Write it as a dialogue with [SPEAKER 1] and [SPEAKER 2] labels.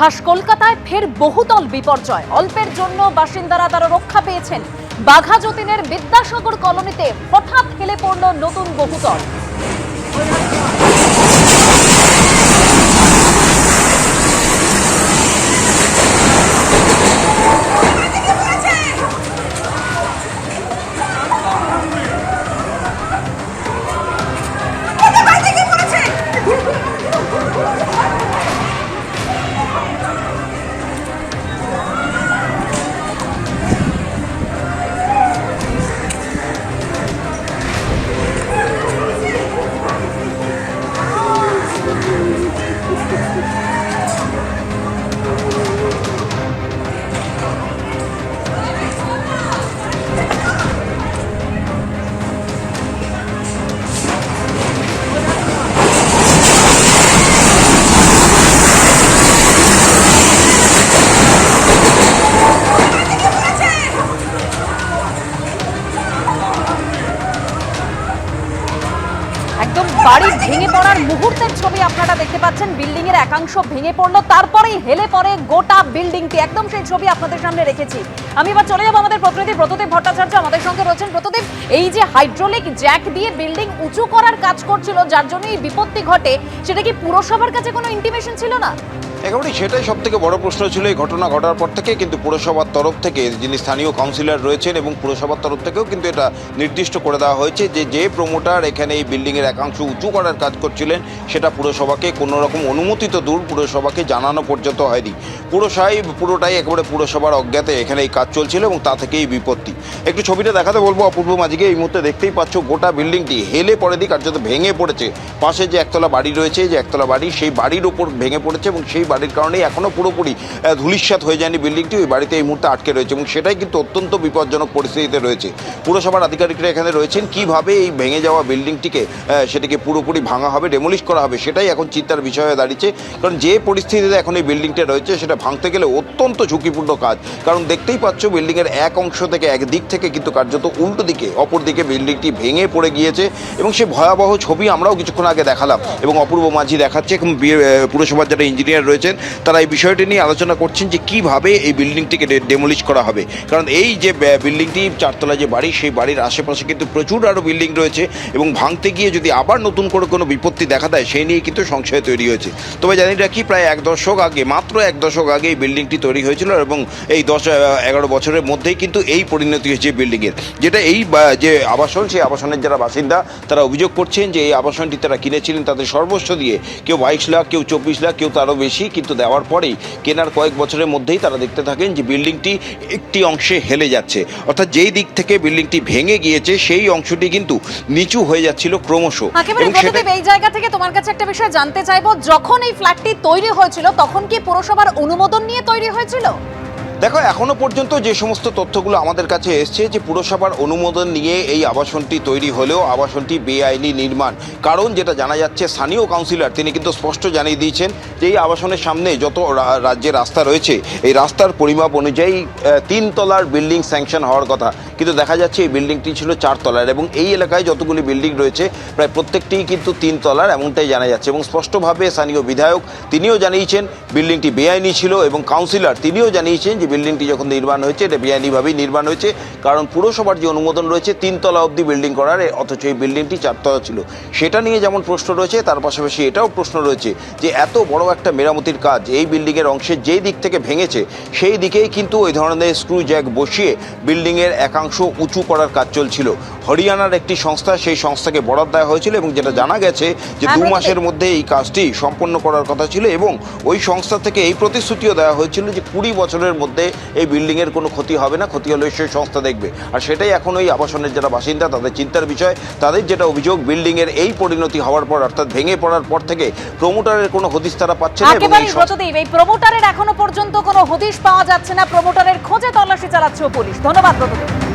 [SPEAKER 1] খাস কলকাতায় ফের বহুতল বিপর্যয়। অল্পের জন্য বাসিন্দারা তারা রক্ষা পেয়েছেন। বাঘা যতীনের বিদ্যাসাগর কলোনিতে হঠাৎ হেলে পড়ল নতুন বহুতল। একদম বাড়ি ভেঙে পড়ার মুহূর্তের ছবি আপনারা দেখতে পাচ্ছেন। বিল্ডিং এর একাংশ ভেঙে পড়লো, তারপরেই হেলে পড়ে গোটা বিল্ডিংটি। একদম সেই ছবি আপনাদের সামনে রেখেছি। আমি এবার চলে যাবো আমাদের প্রতিনিধি প্রতদীপ ভট্টাচার্য আমাদের সঙ্গে রয়েছেন। প্রতদীপ, এই যে হাইড্রোলিক জ্যাক দিয়ে বিল্ডিং উঁচু করার কাজ করছিল, যার জন্য এই বিপত্তি ঘটে, সেটা কি পুরসভার কাছে কোনো ইন্টিমেশন ছিল না?
[SPEAKER 2] একেবারেই সেটাই সব থেকে বড় প্রশ্ন ছিল এই ঘটনা ঘটার পর থেকে। কিন্তু পুরসভার তরফ থেকে যিনি স্থানীয় কাউন্সিলর রয়েছেন এবং পুরসভার তরফ থেকেও কিন্তু এটা নির্দিষ্ট করে দেওয়া হয়েছে যে প্রমোটার এখানে এই বিল্ডিংয়ের একাংশ উঁচু করার কাজ করছিলেন সেটা পুরসভাকে কোনো রকম অনুমতি তো দূর, পুরসভাকে জানানো পর্যন্ত হয়নি। পুরোটাই একেবারে পুরসভার অজ্ঞাতে এখানে এই কাজ চলছিল এবং তা থেকেই বিপত্তি। একটু ছবিটা দেখাতে বলবো অপূর্ব মাঝিকে। এই মুহূর্তে দেখতেই পাচ্ছ গোটা বিল্ডিংটি হেলে পড়ে দিক কার্যত ভেঙে পড়েছে। পাশে যে একতলা বাড়ি রয়েছে, যে একতলা বাড়ি, সেই বাড়ির ওপর ভেঙে পড়েছে এবং সেই বাড়ির কারণে এখনো পুরোপুরি ধূলিসাৎ হয়ে যায়নি বিল্ডিংটি। ওই বাড়িতে এই মুহূর্তে আটকে রয়েছে এবং সেটাই কিন্তু অত্যন্ত বিপজ্জনক পরিস্থিতিতে রয়েছে। পুরসভার আধিকারিকরা এখানে রয়েছেন, কিভাবে এই ভেঙে যাওয়া বিল্ডিংটিকে সেটিকে পুরোপুরি ভাঙা হবে, ডেমোলিশ করা হবে, সেটাই এখন চিন্তার বিষয় হয়ে দাঁড়িয়েছে। কারণ যে পরিস্থিতিতে এখন এই বিল্ডিংটা রয়েছে সেটা ভাঙতে গেলে অত্যন্ত ঝুঁকিপূর্ণ কাজ। কারণ দেখতেই পাচ্ছ বিল্ডিংয়ের এক অংশ থেকে, একদিক থেকে কিন্তু কার্যত উল্টো দিকে, অপর দিকে বিল্ডিংটি ভেঙে পড়ে গিয়েছে এবং সে ভয়াবহ ছবি আমরাও কিছুক্ষণ আগে দেখালাম এবং অপূর্ব মাঝি দেখাচ্ছে। এবং পুরসভার যারা ইঞ্জিনিয়ার রয়েছেন তারা এই বিষয়টি নিয়ে আলোচনা করছেন যে কিভাবে এই বিল্ডিংটিকে ডেমোলিশ করা হবে। কারণ এই যে বিল্ডিংটি, চারতলা যে বাড়ি, সেই বাড়ির আশেপাশে কিন্তু প্রচুর আরও বিল্ডিং রয়েছে এবং ভাঙতে গিয়ে যদি আবার নতুন করে কোনো বিপত্তি দেখা দেয় সেই নিয়ে কিন্তু সংশয় তৈরি হয়েছে। তবে জানি রাখি, প্রায় মাত্র এক দশক আগে এই বিল্ডিংটি তৈরি হয়েছিল এবং এই 10-11 বছরের মধ্যেই কিন্তু এই পরিণতি হয়েছে বিল্ডিংয়ের। যেটা এই যে আবাসন, সেই আবাসনের যারা বাসিন্দা তারা অভিযোগ করছেন যে এই আবাসনটি তারা কিনেছিলেন তাদের সর্বস্ব দিয়ে, কেউ 22 লাখ, কেউ 24 লাখ, কেউ তারও বেশি। কিন্তু দেওয়ার পরেই, কেনার কয়েক বছরের মধ্যেই তারা দেখতে থাকেন যে বিল্ডিংটি একটি অংশে হেলে যাচ্ছে। অর্থাৎ যেই দিক থেকে বিল্ডিংটি ভেঙে গিয়েছে সেই অংশটি কিন্তু নিচু হয়ে যাচ্ছিল ক্রমশ।
[SPEAKER 1] এই জায়গা থেকে তোমার কাছে একটা বিষয় জানতে চাইবো, যখন এই ফ্ল্যাটটি তৈরি হয়েছিল তখন কি পুরসভার অনুমোদন নিয়ে তৈরি হয়েছিল?
[SPEAKER 2] দেখো, এখনো পর্যন্ত যে সমস্ত তথ্যগুলো আমাদের কাছে এসছে যে পুরসভার অনুমোদন নিয়ে এই আবাসনটি তৈরি হলেও আবাসনটি বেআইনি নির্মাণ। কারণ যেটা জানা যাচ্ছে, স্থানীয় কাউন্সিলর তিনি কিন্তু স্পষ্ট জানিয়ে দিয়েছেন যে এই আবাসনের সামনে যত রাজ্যের রাস্তা রয়েছে, এই রাস্তার পরিমাপ অনুযায়ী 3 তলার বিল্ডিং স্যাংশন হওয়ার কথা। কিন্তু দেখা যাচ্ছে এই বিল্ডিংটি ছিল 4 তলার এবং এই এলাকায় যতগুলি বিল্ডিং রয়েছে প্রায় প্রত্যেকটিই কিন্তু 3 তলার, এমনটাই জানা যাচ্ছে। এবং স্পষ্টভাবে স্থানীয় বিধায়ক তিনিও জানিয়েছেন বিল্ডিংটি বেআইনি ছিল এবং কাউন্সিলর তিনিও জানিয়েছেন যে বিল্ডিংটি যখন নির্মাণ হয়েছে এটা বেআইনিভাবেই নির্মাণ হয়েছে। কারণ পুরসভার যে অনুমোদন রয়েছে 3 তলা অবধি বিল্ডিং করার, অথচ এই বিল্ডিংটি 4 তলা ছিল। সেটা নিয়ে যেমন প্রশ্ন রয়েছে, তার পাশাপাশি এটাও প্রশ্ন রয়েছে যে এত বড় একটা মেরামতির কাজ এই বিল্ডিংয়ের অংশে যেই দিক থেকে ভেঙেছে সেই দিকেই কিন্তু ওই ধরনের স্ক্রু জ্যাক বসিয়ে বিল্ডিংয়ের একাংশ উঁচু করার কাজ চলছিল। হরিয়ানার একটি সংস্থা, সেই সংস্থাকে বরাদ দেওয়া হয়েছিল এবং যেটা জানা গেছে যে 2 মাসের মধ্যে এই কাজটি সম্পন্ন করার কথা ছিল এবং ওই সংস্থা থেকে এই প্রতিশ্রুতিও দেওয়া হয়েছিল যে 20 বছরের মধ্যে এই বিল্ডিংয়ের কোনো ক্ষতি হবে না, ক্ষতি হলে সেই সংস্থা দেখবে। আর সেটাই এখন ওই আবাসনের যারা বাসিন্দা তাদের চিন্তার বিষয়। তাদের যেটা অভিযোগ, বিল্ডিংয়ের এই পরিণতি হওয়ার পর, অর্থাৎ ভেঙে পড়ার পর থেকে প্রমোটারের কোনো হদিশ তারা পাচ্ছে না।
[SPEAKER 1] এই প্রমোটারের এখনো পর্যন্ত কোনো হদিশ পাওয়া যাচ্ছে না। প্রমোটারের খোঁজে তল্লাশি চালাচ্ছে পুলিশ। ধন্যবাদ প্রদীপ।